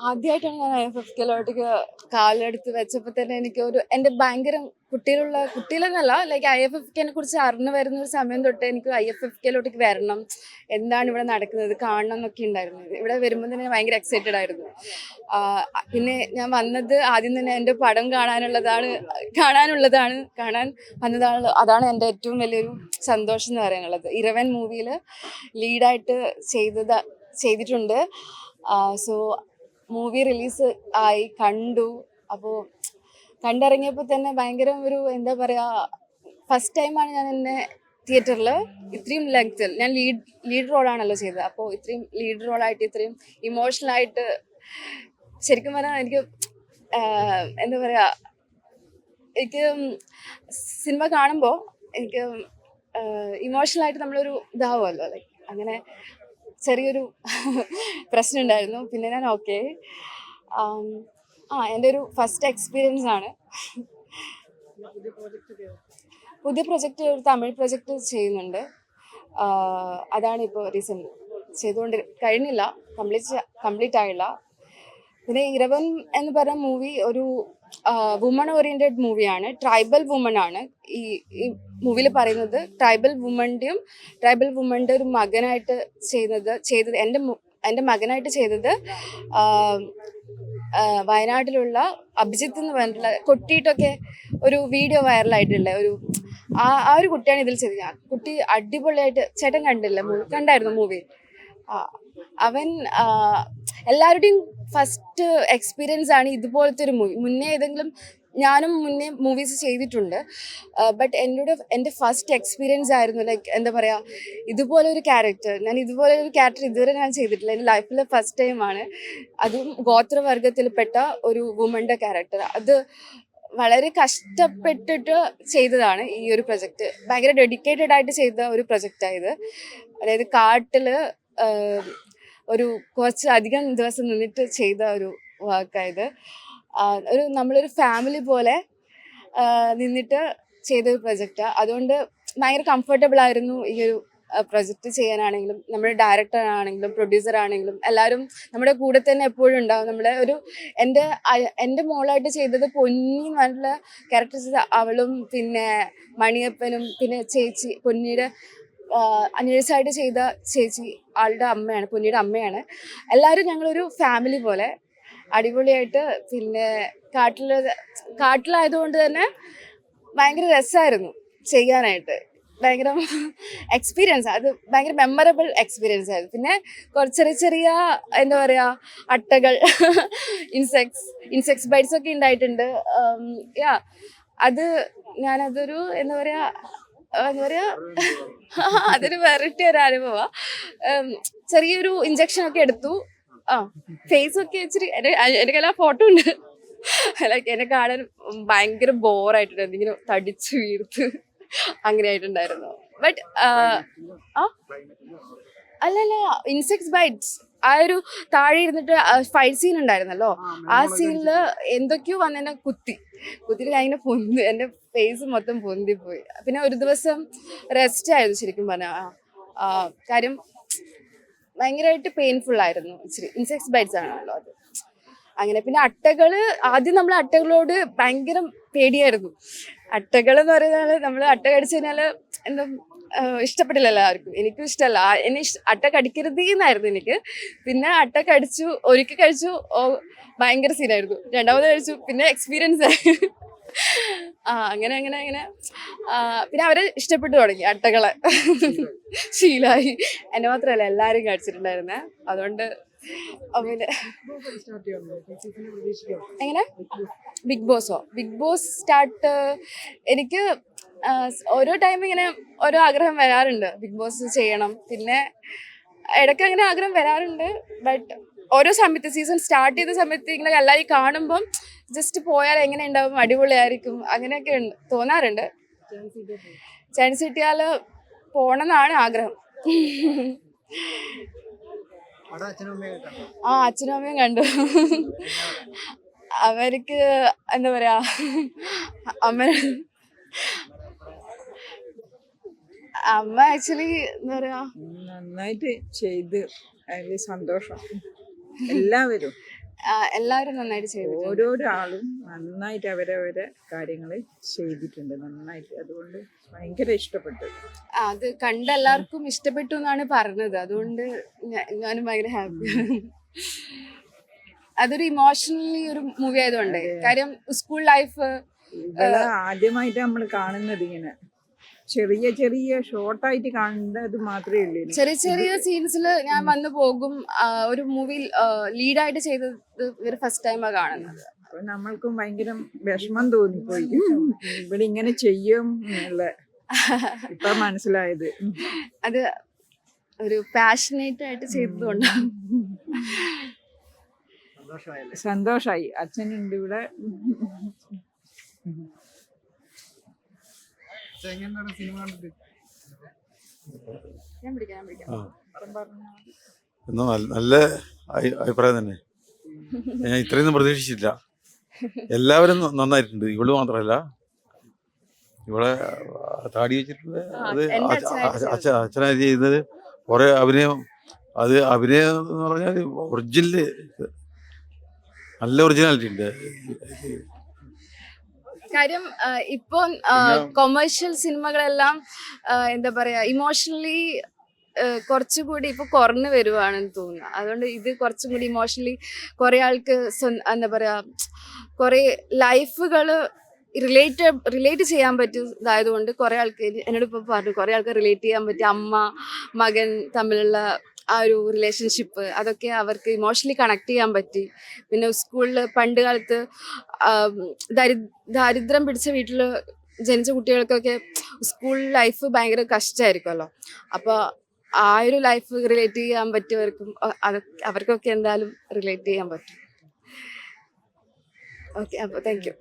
ആദ്യമായിട്ടാണ് ഞാൻ IFFK കാലെടുത്ത് വെച്ചപ്പോൾ തന്നെ എനിക്ക് എൻ്റെ ഭയങ്കര കുട്ടികളെന്നല്ല, ലൈക്ക് IFFK കുറിച്ച് അറിഞ്ഞു വരുന്ന ഒരു സമയം തൊട്ട് എനിക്ക് IFFK വരണം, എന്താണ് ഇവിടെ നടക്കുന്നത് കാണണം എന്നൊക്കെ ഉണ്ടായിരുന്നു. ഇവിടെ വരുമ്പോൾ തന്നെ ഞാൻ ഭയങ്കര എക്സൈറ്റഡ് ആയിരുന്നു. പിന്നെ ഞാൻ വന്നത് ആദ്യം തന്നെ എൻ്റെ പടം കാണാൻ വന്നതാണ്. അതാണ് എൻ്റെ ഏറ്റവും വലിയൊരു സന്തോഷം എന്ന് പറയാനുള്ളത്. ഇരവൻ മൂവിയിൽ ലീഡായിട്ട് ചെയ്തിട്ടുണ്ട്. സോ മൂവി റിലീസ് ആയി, കണ്ടു. അപ്പോൾ കണ്ടിറങ്ങിയപ്പോൾ തന്നെ ഭയങ്കര ഒരു എന്താ പറയുക, ഫസ്റ്റ് ടൈമാണ് ഞാൻ എന്നെ തിയേറ്ററിൽ ഇത്രയും ലെങ്ത്തിൽ, ഞാൻ ലീഡ് റോളാണല്ലോ ചെയ്തത്. അപ്പോൾ ഇത്രയും ലീഡ് റോളായിട്ട് ഇത്രയും ഇമോഷണലായിട്ട് ശരിക്കും പറഞ്ഞാൽ എനിക്ക് എന്താ പറയുക, എനിക്ക് സിനിമ കാണുമ്പോൾ എനിക്ക് ഇമോഷണലായിട്ട് നമ്മളൊരു ഇതാവുമല്ലോ, ലൈക്ക് അങ്ങനെ ചെറിയൊരു പ്രശ്നം ഉണ്ടായിരുന്നു. പിന്നെ ഞാൻ ഓക്കെ. എൻ്റെ ഒരു ഫസ്റ്റ് എക്സ്പീരിയൻസ് ആണ്. പുതിയ പ്രൊജക്റ്റ്, ഒരു തമിഴ് പ്രൊജക്റ്റ് ചെയ്യുന്നുണ്ട്. അതാണ് ഇപ്പോൾ റീസെൻറ്റ് കഴിഞ്ഞില്ല, കംപ്ലീറ്റ് ആയില്ല. പിന്നെ ഇരവൻ എന്ന് പറഞ്ഞ മൂവി ഒരു വുമൺ ഓറിയൻറ്റഡ് മൂവിയാണ്. ട്രൈബൽ വുമൺ ആണ് ഈ മൂവിയിൽ പറയുന്നത്. ട്രൈബൽ വുമൻ്റെ ഒരു മകനായിട്ട് ചെയ്തത് എൻ്റെ മകനായിട്ട് ചെയ്തത് വയനാട്ടിലുള്ള അഭിജിത്ത് എന്ന് പറഞ്ഞിട്ടുള്ള കൊട്ടിയിട്ടൊക്കെ ഒരു വീഡിയോ വൈറലായിട്ടുള്ള ആ ഒരു കുട്ടിയാണ് ഇതിൽ ചെയ്തത്. ആ കുട്ടി അടിപൊളിയായിട്ട്, ചേട്ടൻ കണ്ടായിരുന്നു മൂവി. അവൻ എല്ലാവരുടെയും ഫസ്റ്റ് എക്സ്പീരിയൻസ് ആണ് ഇതുപോലത്തെ ഒരു മൂവി. ഞാനും മുന്നേ മൂവീസ് ചെയ്തിട്ടുണ്ട്, ബട്ട് എൻ്റെ ഫസ്റ്റ് എക്സ്പീരിയൻസ് ആയിരുന്നു. ലൈക്ക് എന്താ പറയുക, ഇതുപോലൊരു ക്യാരക്ടർ ഇതുവരെ ഞാൻ ചെയ്തിട്ടില്ല. എൻ്റെ ലൈഫിലെ ഫസ്റ്റ് ടൈമാണ്. അതും ഗോത്രവർഗത്തിൽപ്പെട്ട ഒരു വുമൻ്റെ ക്യാരക്ടർ. അത് വളരെ കഷ്ടപ്പെട്ടിട്ട് ചെയ്തതാണ് ഈ ഒരു പ്രൊജക്റ്റ്. ഭയങ്കര ഡെഡിക്കേറ്റഡ് ആയിട്ട് ചെയ്ത ഒരു പ്രൊജക്റ്റായത്. അതായത് കാട്ടിൽ കുറച്ച് അധികം ദിവസം നിന്നിട്ട് ചെയ്ത ഒരു വർക്കായത്. നമ്മളൊരു ഫാമിലി പോലെ നിന്നിട്ട് ചെയ്തൊരു പ്രൊജക്റ്റാണ്. അതുകൊണ്ട് ഭയങ്കര കംഫർട്ടബിൾ ആയിരുന്നു ഈ ഒരു പ്രൊജക്റ്റ് ചെയ്യാനാണെങ്കിലും. നമ്മുടെ ഡയറക്ടർ ആണെങ്കിലും പ്രൊഡ്യൂസർ ആണെങ്കിലും എല്ലാവരും നമ്മുടെ കൂടെ തന്നെ എപ്പോഴും ഉണ്ടാവും. എൻ്റെ മോളായിട്ട് ചെയ്തത് പൊന്നി എന്ന് പറഞ്ഞിട്ടുള്ള ക്യാരക്ടേഴ്സ്, അവളും പിന്നെ മണിയപ്പനും പിന്നെ ചേച്ചി പൊന്നിയുടെ നേഴ്സായിട്ട് ചെയ്ത ചേച്ചി, ആളുടെ അമ്മയാണ്, പൊന്നിയുടെ അമ്മയാണ്. എല്ലാവരും ഞങ്ങളൊരു ഫാമിലി പോലെ അടിപൊളിയായിട്ട്. പിന്നെ കാട്ടിലായതുകൊണ്ട് തന്നെ ഭയങ്കര രസമായിരുന്നു ചെയ്യാനായിട്ട്. ഭയങ്കര എക്സ്പീരിയൻസ്, അത് ഭയങ്കര മെമ്മറബിൾ എക്സ്പീരിയൻസ് ആയിരുന്നു. പിന്നെ കുറച്ച് ചെറിയ എന്താ പറയുക, അട്ടകൾ, ഇൻസെക്ട്സ് ബൈറ്റ്സ് ഒക്കെ ഉണ്ടായിട്ടുണ്ട്. അത് ഞാനതൊരു എന്താ പറയുക അതൊരു വെറൈറ്റി ഒരു അനുഭവമാണ്. ചെറിയൊരു ഇഞ്ചക്ഷൻ ഒക്കെ എടുത്തു. ഫേസ് ഒക്കെ ഇച്ചിരി എനിക്കെല്ലാം ഫോട്ടോ ഉണ്ട്. ലൈക്ക് എന്നെ കാണാൻ ഭയങ്കര ബോറായിട്ടുണ്ട്, എന്തെങ്കിലും തടിച്ചു വീർത്ത് അങ്ങനെ ആയിട്ടുണ്ടായിരുന്നു. ബട്ട് അല്ലല്ല, ഇൻസെക്ട്സ് ബൈറ്റ്സ്. ആ ഒരു താഴെ ഇരുന്നിട്ട് ഫൈറ്റ് സീൻ ഉണ്ടായിരുന്നല്ലോ, ആ സീനില് എന്തൊക്കെയോ വന്ന് എന്നെ കുത്തിയിട്ട് ഞാൻ ഇങ്ങനെ എൻ്റെ ഫേസ് മൊത്തം പൊന്തിപ്പോയി. പിന്നെ ഒരു ദിവസം റെസ്റ്റ് ആയിരുന്നു ശരിക്കും പറഞ്ഞാൽ. കാര്യം ഭയങ്കരമായിട്ട് പെയിൻഫുൾ ആയിരുന്നു. ഇച്ചിരി ഇൻസെക്ട്സ് ബൈറ്റ്സ് ആണല്ലോ അത്. അങ്ങനെ പിന്നെ ആദ്യം നമ്മൾ അട്ടകളോട് ഭയങ്കര പേടിയായിരുന്നു. അട്ടകൾ എന്ന് പറയുന്നത്, നമ്മൾ അട്ട കടിച്ചു കഴിഞ്ഞാൽ എന്താ ഇഷ്ടപ്പെട്ടില്ലല്ലോ ആർക്കും. എനിക്കും ഇഷ്ടമല്ല. അട്ട കടിക്കരുതെന്നായിരുന്നു എനിക്ക്. പിന്നെ അട്ട ഒരിക്കൽ കഴിച്ചു, ഭയങ്കര സീനായിരുന്നു. രണ്ടാമത് കഴിച്ചു, പിന്നെ എക്സ്പീരിയൻസ് ആയി. അങ്ങനെ പിന്നെ അവരെ ഇഷ്ടപ്പെട്ടു തുടങ്ങി അട്ടകളെ. ശീലമായി. എന്നെ മാത്രമല്ല, എല്ലാവരും കഴിച്ചിട്ടുണ്ടായിരുന്നേ. അതുകൊണ്ട് എങ്ങനെ ബിഗ് ബോസ് സ്റ്റാർട്ട് എനിക്ക് ഓരോ ടൈം ഇങ്ങനെ ഓരോ ആഗ്രഹം വരാറുണ്ട്, ബിഗ് ബോസ് ചെയ്യണം. പിന്നെ ഇടയ്ക്ക് അങ്ങനെ ആഗ്രഹം വരാറുണ്ട്. ബട്ട് ഓരോ സമയത്ത് സീസൺ സ്റ്റാർട്ട് ചെയ്ത സമയത്ത് ഇങ്ങനെ എല്ലാവരും കാണുമ്പം ജസ്റ്റ് പോയാൽ എങ്ങനെ ഉണ്ടാവും, അടിപൊളിയായിരിക്കും, അങ്ങനെയൊക്കെ തോന്നാറുണ്ട്. ചാൻസ് കിട്ടിയാൽ പോണമെന്നാണ് ആഗ്രഹം. അച്ഛനും അമ്മയും കണ്ടു. അവർക്ക് എന്താ പറയാ, അമ്മ ആക്ച്വലി എന്താ പറയാ, നന്നായിട്ട് ചെയ്ത് അതിൽ സന്തോഷം എല്ലാവരും. എല്ലാവരും നന്നായിട്ട് ചെയ്തിട്ടുണ്ട്. ഓരോരോ ആളും നന്നായിട്ട് അവരവരെ കാര്യങ്ങൾ ചെയ്തിട്ടുണ്ട് നന്നായിട്ട്. അതുകൊണ്ട് ഭയങ്കര ഇഷ്ടപ്പെട്ടു. അത് കണ്ട എല്ലാവർക്കും ഇഷ്ടപ്പെട്ടു എന്നാണ് പറഞ്ഞത്. അതുകൊണ്ട് ഞാനും ഭയങ്കര ഹാപ്പി. അതൊരു ഇമോഷണലി ഒരു മൂവി ആയതുകൊണ്ട്. കാര്യം സ്കൂൾ ലൈഫ് ഇവളെ ആദ്യമായിട്ട് നമ്മൾ കാണുന്നത് ഇങ്ങനെ ചെറിയ ചെറിയ ഷോർട്ടായിട്ട് കാണുന്നത് മാത്രമേ ഉള്ളൂ. ചെറിയ ചെറിയ സീൻസിൽ ഞാൻ വന്നു പോകും. ഒരു മൂവിയിൽ ലീഡായിട്ട് ചെയ്തത് ഇവർ ഫസ്റ്റ് ടൈമാണ് കാണുന്നത്. അപ്പൊ നമ്മൾക്കും ഭയങ്കര വിഷമം തോന്നിപ്പോയി ഇവിടെ ഇങ്ങനെ ചെയ്യും എന്നുള്ള. ഇപ്പൊ മനസ്സിലായത് അത് ഒരു പാഷനേറ്റ് ആയിട്ട് ചെയ്തതുകൊണ്ടാണ്. സന്തോഷായി. അച്ഛനുണ്ട് ഇവിടെ. എന്നാ നല്ല അഭിപ്രായം തന്നെ. ഞാൻ ഇത്രയൊന്നും പ്രതീക്ഷിച്ചില്ല. എല്ലാവരും നന്നായിട്ടുണ്ട്. ഇവള് മാത്രമല്ല, ഇവളെ താടി വെച്ചിട്ടുള്ള അത് അച്ഛനായി ചെയ്യുന്നത് കുറെ അഭിനയം. അത് അഭിനയം എന്ന് പറഞ്ഞാൽ ഒറിജിനൽ നല്ല ഒറിജിനാലിറ്റി ഉണ്ട്. കാര്യം ഇപ്പൊ കൊമേഴ്ഷ്യൽ സിനിമകളെല്ലാം എന്താ പറയാ ഇമോഷണലി കുറച്ചുകൂടി ഇപ്പൊ കുറഞ്ഞു വരുവാണെന്ന് തോന്നുന്നു. അതുകൊണ്ട് ഇത് കുറച്ചും കൂടി ഇമോഷണലി കുറെ ആൾക്ക് എന്താ പറയാ കുറെ ലൈഫുകള് റിലേറ്റ് ചെയ്യാൻ പറ്റിയതായതുകൊണ്ട് കുറെ ആൾക്ക് എന്നോട് ഇപ്പൊ പറഞ്ഞു കുറെ ആൾക്ക് റിലേറ്റ് ചെയ്യാൻ പറ്റിയ അമ്മ മകൻ തമ്മിലുള്ള ആ ഒരു റിലേഷൻഷിപ്പ് അതൊക്കെ അവർക്ക് ഇമോഷണലി കണക്ട് ചെയ്യാൻ പറ്റി. പിന്നെ സ്കൂളിൽ പണ്ട് കാലത്ത് ദാരിദ്ര്യം പിടിച്ച വീട്ടിൽ ജനിച്ച കുട്ടികൾക്കൊക്കെ സ്കൂൾ ലൈഫ് ഭയങ്കര കഷ്ടമായിരിക്കുമല്ലോ. അപ്പോൾ ആ ഒരു ലൈഫ് റിലേറ്റ് ചെയ്യാൻ പറ്റിയവർക്കും അവർക്കൊക്കെ എന്തായാലും റിലേറ്റ് ചെയ്യാൻ പറ്റും. ഓക്കെ, അപ്പോൾ താങ്ക് യു.